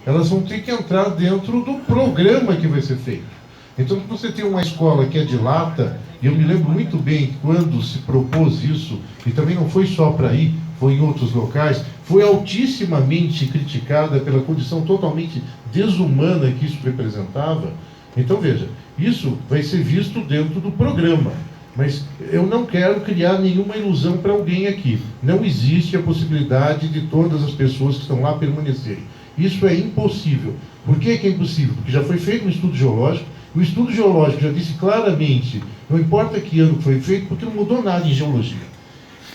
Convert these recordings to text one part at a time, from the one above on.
elas vão ter que entrar dentro do programa que vai ser feito. Então, se você tem uma escola que é de lata, e eu me lembro muito bem quando se propôs isso, e também não foi só para aí, foi em outros locais, foi altissimamente criticada pela condição totalmente desumana que isso representava. Então, veja, isso vai ser visto dentro do programa. Mas eu não quero criar nenhuma ilusão para alguém aqui. Não existe a possibilidade de todas as pessoas que estão lá permanecerem. Isso é impossível. Por que é impossível? Porque já foi feito um estudo geológico. O estudo geológico já disse claramente, não importa que ano foi feito, porque não mudou nada em geologia.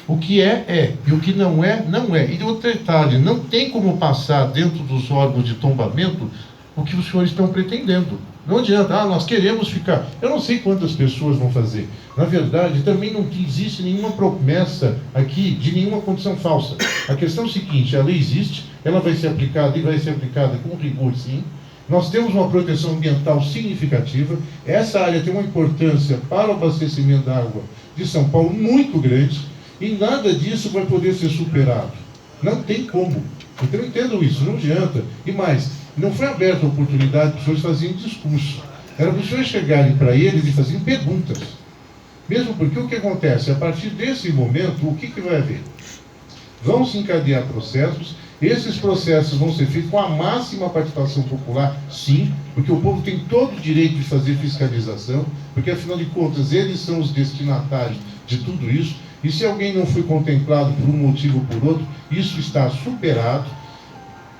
O que é, e o que não é, não é. E outro detalhe, não tem como passar dentro dos órgãos de tombamento o que os senhores estão pretendendo. Não adianta, nós queremos ficar. Eu não sei quantas pessoas vão fazer. Na verdade, também não existe nenhuma promessa aqui de nenhuma condição falsa. A questão é o seguinte, a lei existe, ela vai ser aplicada e vai ser aplicada com rigor, sim. Nós temos uma proteção ambiental significativa. Essa área tem uma importância para o abastecimento da água de São Paulo muito grande e nada disso vai poder ser superado. Não tem como. Então entendam isso, não adianta. E mais, não foi aberta a oportunidade para os senhores fazerem discurso. Era para os senhores chegarem para eles e fazerem perguntas. Mesmo porque o que acontece? A partir desse momento, o que vai haver? Vão se encadear processos, esses processos vão ser feitos com a máxima participação popular, sim, porque o povo tem todo o direito de fazer fiscalização, porque afinal de contas eles são os destinatários de tudo isso, e se alguém não foi contemplado por um motivo ou por outro, isso está superado.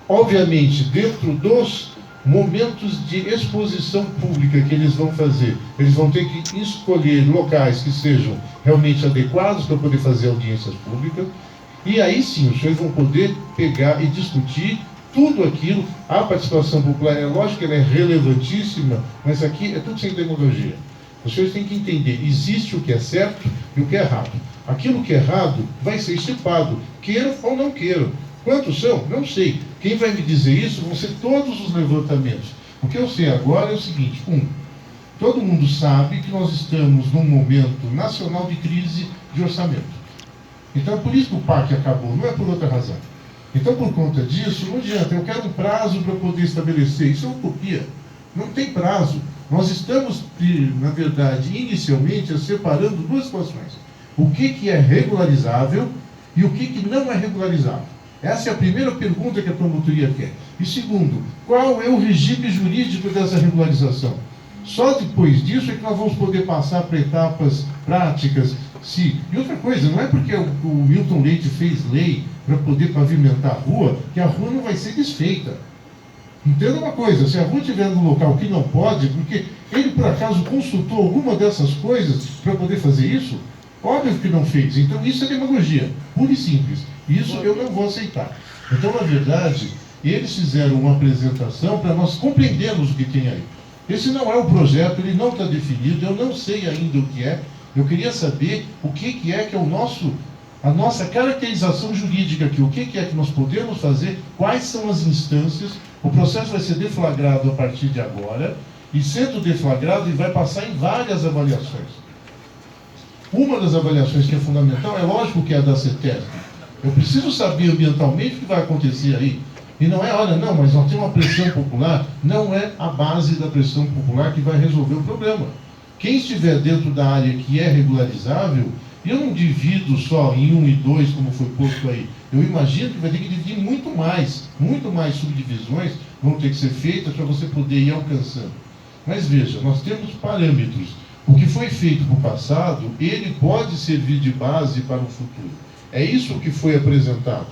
Obviamente, dentro dos momentos de exposição pública que eles vão fazer, eles vão ter que escolher locais que sejam realmente adequados para poder fazer audiências públicas, e aí sim, os senhores vão poder pegar e discutir tudo aquilo. A participação popular, é lógico que ela é relevantíssima, mas aqui é tudo sem demagogia. Os senhores têm que entender, existe o que é certo e o que é errado. Aquilo que é errado vai ser estipado, queiram ou não queiram. Quantos são? Não sei. Quem vai me dizer isso vão ser todos os levantamentos. O que eu sei agora é o seguinte, todo mundo sabe que nós estamos num momento nacional de crise de orçamento. Então, por isso que o PAC acabou, não é por outra razão. Então, por conta disso, não adianta, eu quero um prazo para poder estabelecer. Isso é utopia. Não tem prazo. Nós estamos, na verdade, inicialmente, separando duas situações. O que é regularizável e o que não é regularizável. Essa é a primeira pergunta que a promotoria quer. E segundo, qual é o regime jurídico dessa regularização? Só depois disso é que nós vamos poder passar para etapas práticas. E outra coisa, não é porque o Milton Leite fez lei para poder pavimentar a rua, que a rua não vai ser desfeita. Entenda uma coisa, se a rua estiver no local que não pode, porque ele por acaso consultou alguma dessas coisas para poder fazer isso, óbvio que não fez. Então isso é demagogia, pura e simples. Isso eu não vou aceitar. Então, na verdade, eles fizeram uma apresentação para nós compreendermos o que tem aí. Esse não é o projeto, ele não está definido, eu não sei ainda o que é. Eu queria saber o que é a nossa caracterização jurídica aqui, o que é que nós podemos fazer, quais são as instâncias. O processo vai ser deflagrado a partir de agora, e sendo deflagrado, ele vai passar em várias avaliações. Uma das avaliações que é fundamental é lógico que é a da CETESB. Eu preciso saber ambientalmente o que vai acontecer aí. E não é, olha, não, mas nós temos uma pressão popular. Não é a base da pressão popular que vai resolver o problema. Quem estiver dentro da área que é regularizável, eu não divido só em 1 e 2, como foi posto aí. Eu imagino que vai ter que dividir muito mais subdivisões vão ter que ser feitas para você poder ir alcançando. Mas veja, nós temos parâmetros. O que foi feito no passado, ele pode servir de base para o futuro. É isso que foi apresentado.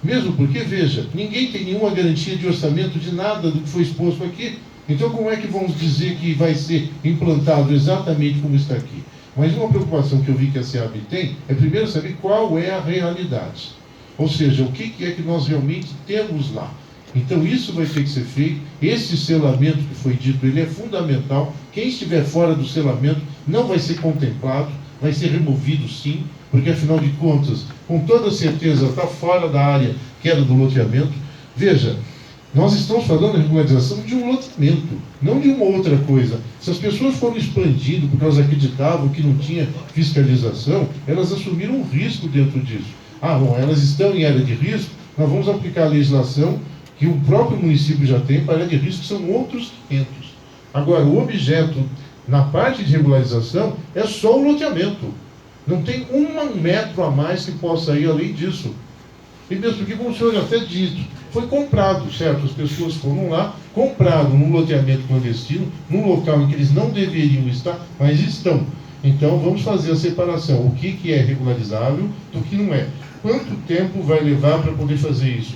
Mesmo porque, veja, ninguém tem nenhuma garantia de orçamento de nada do que foi exposto aqui. Então, como é que vamos dizer que vai ser implantado exatamente como está aqui? Mas uma preocupação que eu vi que a SEAB tem é primeiro saber qual é a realidade. Ou seja, o que é que nós realmente temos lá. Então, isso vai ter que ser feito. Esse selamento que foi dito, ele é fundamental. Quem estiver fora do selamento não vai ser contemplado, vai ser removido sim, porque afinal de contas, com toda certeza, está fora da área que era do loteamento. Veja, nós estamos falando da regularização de um loteamento, não de uma outra coisa. Se as pessoas foram expandindo porque elas acreditavam que não tinha fiscalização, elas assumiram um risco dentro disso. Bom, elas estão em área de risco, nós vamos aplicar a legislação que o próprio município já tem para área de risco, são outros 500. Agora, o objeto, na parte de regularização, é só o loteamento. Não tem um metro a mais que possa ir além disso. E mesmo porque, como o senhor já até disse, foi comprado, certo? As pessoas foram lá, compraram num loteamento clandestino, num local em que eles não deveriam estar, mas estão. Então, vamos fazer a separação. O que é regularizável do que não é. Quanto tempo vai levar para poder fazer isso?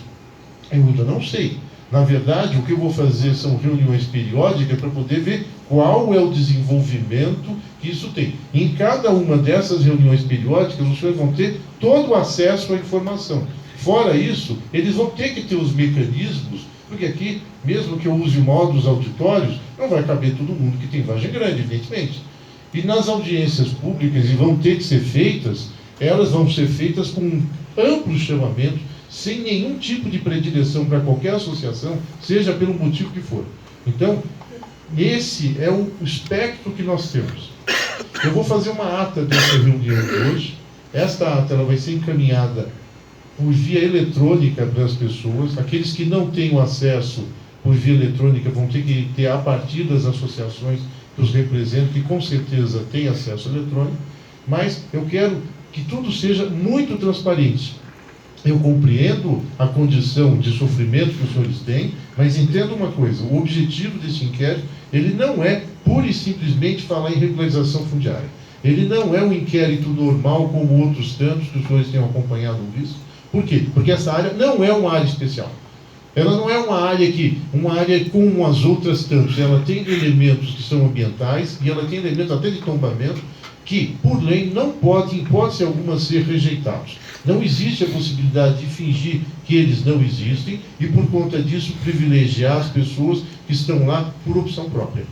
Eu ainda não sei. Na verdade, o que eu vou fazer são reuniões periódicas para poder ver qual é o desenvolvimento que isso tem. Em cada uma dessas reuniões periódicas, os senhores vão ter todo o acesso à informação. Fora isso, eles vão ter que ter os mecanismos, porque aqui, mesmo que eu use modos auditórios, não vai caber todo mundo que tem Vargem Grande, evidentemente. E nas audiências públicas, e vão ter que ser feitas, elas vão ser feitas com um amplo chamamento, sem nenhum tipo de predileção para qualquer associação, seja pelo motivo que for. Então, esse é o espectro que nós temos. Eu vou fazer uma ata dessa reunião de hoje. Esta ata ela vai ser encaminhada por via eletrônica para as pessoas. Aqueles que não têm o acesso por via eletrônica vão ter que ter a partir das associações que os representam, que com certeza têm acesso eletrônico. Mas eu quero que tudo seja muito transparente. Eu compreendo a condição de sofrimento que os senhores têm, mas entendo uma coisa, o objetivo desse inquérito, ele não é pura e simplesmente falar em regularização fundiária. Ele não é um inquérito normal como outros tantos que os senhores têm acompanhado isso. Por quê? Porque essa área não é uma área especial. Ela não é uma área como as outras tantas. Ela tem elementos que são ambientais e ela tem elementos até de tombamento que, por lei, não pode, em hipótese alguma, ser rejeitados. Não existe a possibilidade de fingir que eles não existem e, por conta disso, privilegiar as pessoas que estão lá por opção própria.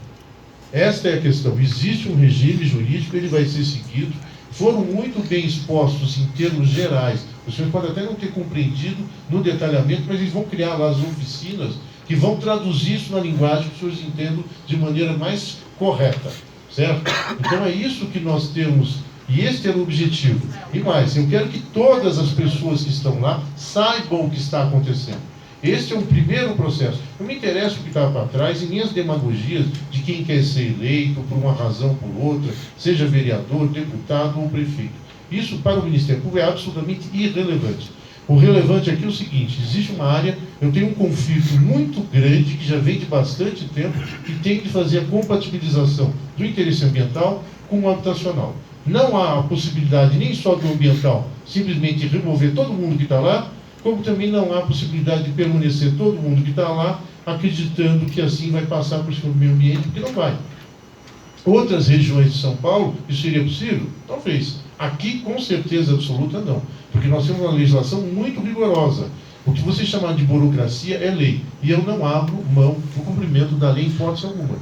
Esta é a questão. Existe um regime jurídico, ele vai ser seguido. Foram muito bem expostos em termos gerais. Os senhores podem até não ter compreendido no detalhamento, mas eles vão criar lá as oficinas que vão traduzir isso na linguagem que os senhores entendam de maneira mais correta. Certo? Então é isso que nós temos, e este era o objetivo. E mais, eu quero que todas as pessoas que estão lá saibam o que está acontecendo. Este é um primeiro processo. Não me interessa o que estava para trás e nem as demagogias de quem quer ser eleito por uma razão ou por outra, seja vereador, deputado ou prefeito. Isso para o Ministério Público é absolutamente irrelevante. O relevante aqui é o seguinte, existe uma área, eu tenho um conflito muito grande, que já vem de bastante tempo, que tem de fazer a compatibilização do interesse ambiental com o habitacional. Não há a possibilidade nem só do ambiental, simplesmente remover todo mundo que está lá, como também não há a possibilidade de permanecer todo mundo que está lá, acreditando que assim vai passar para o meio ambiente, porque não vai. Outras regiões de São Paulo, isso seria possível? Talvez. Aqui, com certeza absoluta, não. Porque nós temos uma legislação muito rigorosa. O que você chamar de burocracia é lei. E eu não abro mão do cumprimento da lei em hipótese alguma.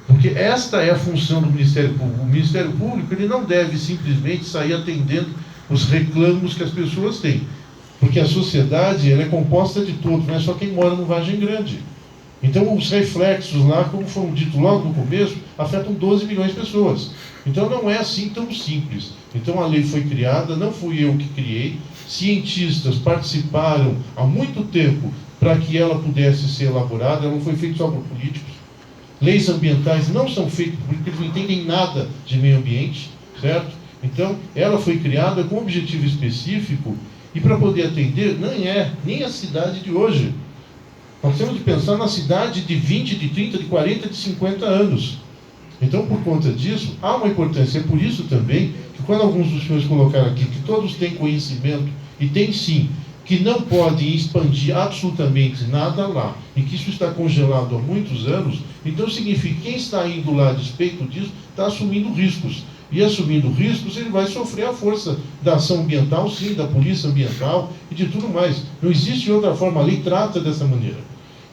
Porque esta é a função do Ministério Público. O Ministério Público ele não deve simplesmente sair atendendo os reclamos que as pessoas têm. Porque a sociedade ela é composta de todos, não é só quem mora no Vargem Grande. Então, os reflexos lá, como foram dito logo no começo, afetam 12 milhões de pessoas. Então, não é assim tão simples. Então, a lei foi criada, não fui eu que criei. Cientistas participaram há muito tempo para que ela pudesse ser elaborada. Ela não foi feita só por políticos. Leis ambientais não são feitas por políticos, eles não entendem nada de meio ambiente, certo? Então, ela foi criada com um objetivo específico e para poder atender, nem a cidade de hoje. Nós temos de pensar na cidade de 20, de 30, de 40, de 50 anos. Então, por conta disso, há uma importância. É por isso também que quando alguns dos senhores colocaram aqui que todos têm conhecimento, e tem sim, que não podem expandir absolutamente nada lá, e que isso está congelado há muitos anos, então significa que quem está indo lá a despeito disso está assumindo riscos. E assumindo riscos, ele vai sofrer a força da ação ambiental, sim, da polícia ambiental e de tudo mais. Não existe outra forma, a lei trata dessa maneira.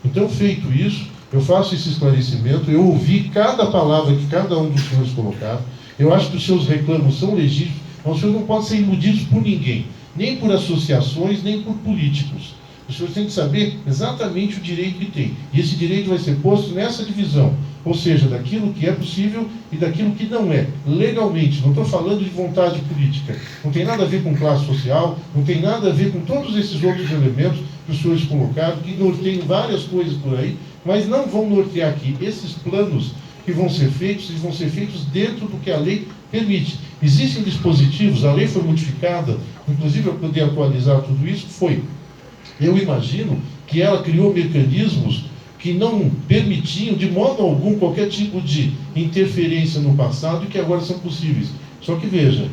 Então, feito isso, eu faço esse esclarecimento, eu ouvi cada palavra que cada um dos senhores colocaram, eu acho que os seus reclamos são legítimos, mas os senhores não podem ser iludidos por ninguém, nem por associações, nem por políticos. Os senhores têm que saber exatamente o direito que tem. E esse direito vai ser posto nessa divisão, ou seja, daquilo que é possível e daquilo que não é, legalmente. Não estou falando de vontade política. Não tem nada a ver com classe social, não tem nada a ver com todos esses outros elementos que os senhores colocaram, que norteiam várias coisas por aí, mas não vão nortear aqui. Esses planos que vão ser feitos, eles vão ser feitos dentro do que a lei permite. Existem dispositivos, a lei foi modificada, inclusive para poder atualizar tudo isso, eu imagino que ela criou mecanismos que não permitiam de modo algum qualquer tipo de interferência no passado e que agora são possíveis. Só que veja,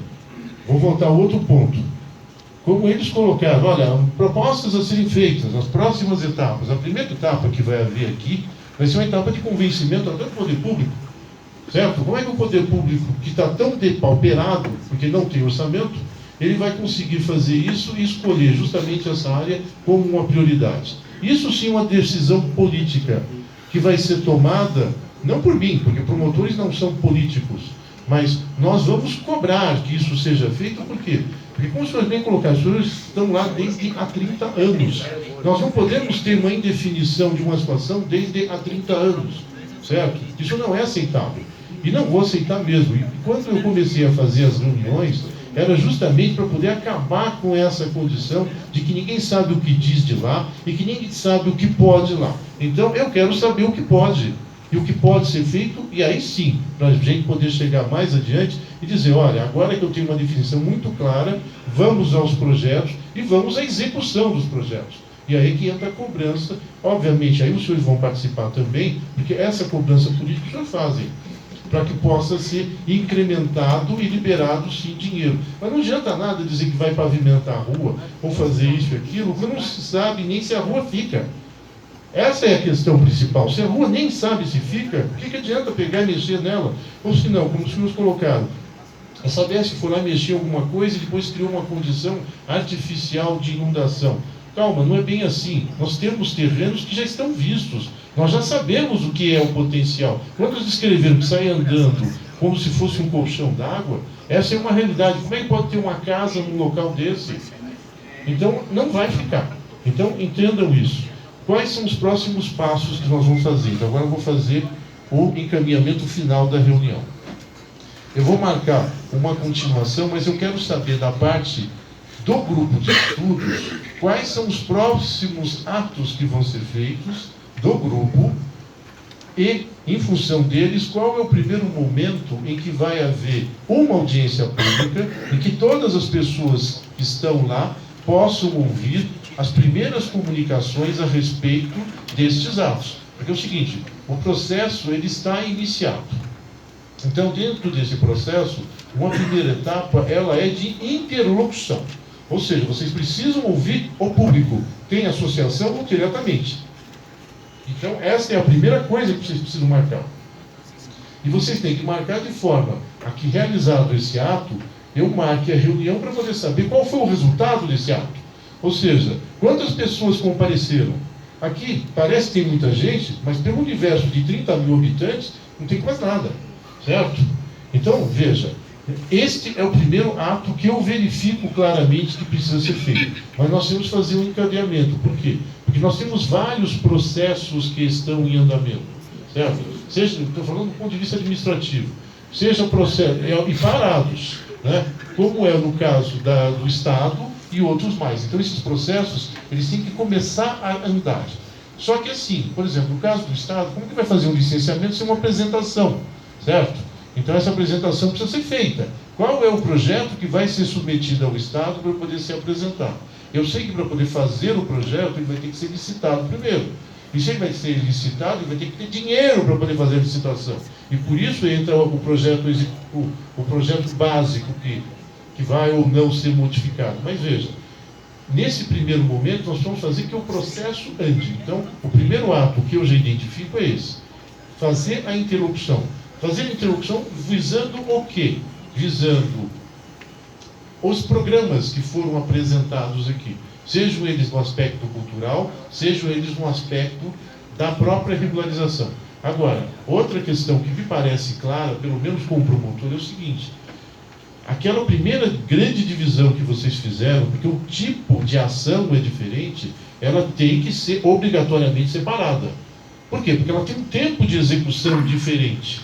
vou voltar a outro ponto. Como eles colocaram, olha, propostas a serem feitas, as próximas etapas. A primeira etapa que vai haver aqui vai ser uma etapa de convencimento até do poder público. Certo? Como é que o poder público, que está tão depauperado, porque não tem orçamento, ele vai conseguir fazer isso e escolher justamente essa área como uma prioridade? Isso sim é uma decisão política que vai ser tomada, não por mim, porque promotores não são políticos, mas nós vamos cobrar que isso seja feito, por quê? Porque, como os senhores bem colocaram, os senhores estão lá desde há 30 anos. Nós não podemos ter uma indefinição de uma situação desde há 30 anos, certo? Isso não é aceitável. E não vou aceitar mesmo. E quando eu comecei a fazer as reuniões, era justamente para poder acabar com essa condição de que ninguém sabe o que diz de lá e que ninguém sabe o que pode lá. Então, eu quero saber o que pode e o que pode ser feito, e aí sim, para a gente poder chegar mais adiante e dizer, olha, agora que eu tenho uma definição muito clara, vamos aos projetos e vamos à execução dos projetos. E aí que entra a cobrança, obviamente, aí os senhores vão participar também, porque essa cobrança política já fazem, para que possa ser incrementado e liberado, sim, dinheiro. Mas não adianta nada dizer que vai pavimentar a rua, ou fazer isso e aquilo, porque não se sabe nem se a rua fica. Essa é a questão principal. Se a rua nem sabe se fica, o que adianta pegar e mexer nela? Ou se não, como os senhores colocaram, a Sabesp foi lá mexer em alguma coisa e depois criou uma condição artificial de inundação. Calma, não é bem assim. Nós temos terrenos que já estão vistos. Nós já sabemos o que é o potencial. Quando eles escreveram que sai andando como se fosse um colchão d'água, essa é uma realidade. Como é que pode ter uma casa num local desse? Então, não vai ficar. Então, entendam isso. Quais são os próximos passos que nós vamos fazer? Então, agora eu vou fazer o encaminhamento final da reunião. Eu vou marcar uma continuação, mas eu quero saber da parte do grupo de estudos quais são os próximos atos que vão ser feitos do grupo e, em função deles, qual é o primeiro momento em que vai haver uma audiência pública em que todas as pessoas que estão lá possam ouvir as primeiras comunicações a respeito destes atos. Porque é o seguinte, o processo ele está iniciado. Então, dentro desse processo, uma primeira etapa ela é de interlocução. Ou seja, vocês precisam ouvir o público, tem associação ou diretamente. Então, essa é a primeira coisa que vocês precisam marcar. E vocês têm que marcar de forma a que, realizado esse ato, eu marque a reunião para poder saber qual foi o resultado desse ato. Ou seja, quantas pessoas compareceram? Aqui parece que tem muita gente, mas pelo universo de 30 mil habitantes, não tem quase nada. Certo? Então, veja, este é o primeiro ato que eu verifico claramente que precisa ser feito. Mas nós temos que fazer um encadeamento. Por quê? Porque nós temos vários processos que estão em andamento. Certo? Seja, estou falando do ponto de vista administrativo, seja processo, e parados, né? Como é no caso do Estado e outros mais. Então, esses processos, eles têm que começar a andar. Só que assim, por exemplo, no caso do Estado, como que vai fazer um licenciamento sem uma apresentação? Certo? Então essa apresentação precisa ser feita. Qual é o projeto que vai ser submetido ao Estado para poder ser apresentado? Eu sei que para poder fazer o projeto, ele vai ter que ser licitado primeiro. E se ele vai ser licitado, ele vai ter que ter dinheiro para poder fazer a licitação. E por isso entra o projeto básico que vai ou não ser modificado. Mas veja, nesse primeiro momento nós vamos fazer que o processo ande. Então, o primeiro ato que eu já identifico é esse. Fazer a interlocução. Fazer a interlocução visando o quê? Visando os programas que foram apresentados aqui. Sejam eles no aspecto cultural, sejam eles no aspecto da própria regularização. Agora, outra questão que me parece clara, pelo menos como promotor, é o seguinte. Aquela primeira grande divisão que vocês fizeram, porque o tipo de ação é diferente, ela tem que ser obrigatoriamente separada. Por quê? Porque ela tem um tempo de execução diferente.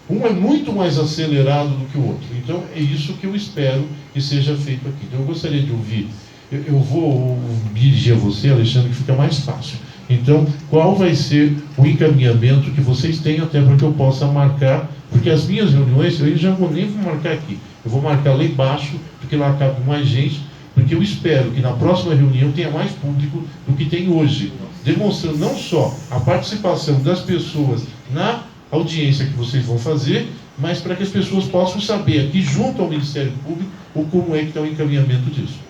Um é muito mais acelerado do que o outro. Então, é isso que eu espero que seja feito aqui. Então, eu gostaria de ouvir eu vou me dirigir a você, Alexandre, que fica mais fácil. Então, qual vai ser o encaminhamento que vocês têm até para que eu possa marcar, porque as minhas reuniões, eu já nem vou marcar aqui, eu vou marcar lá embaixo, porque lá cabe mais gente, porque eu espero que na próxima reunião tenha mais público do que tem hoje, demonstrando não só a participação das pessoas na audiência que vocês vão fazer, mas para que as pessoas possam saber aqui junto ao Ministério Público o como é que está o encaminhamento disso.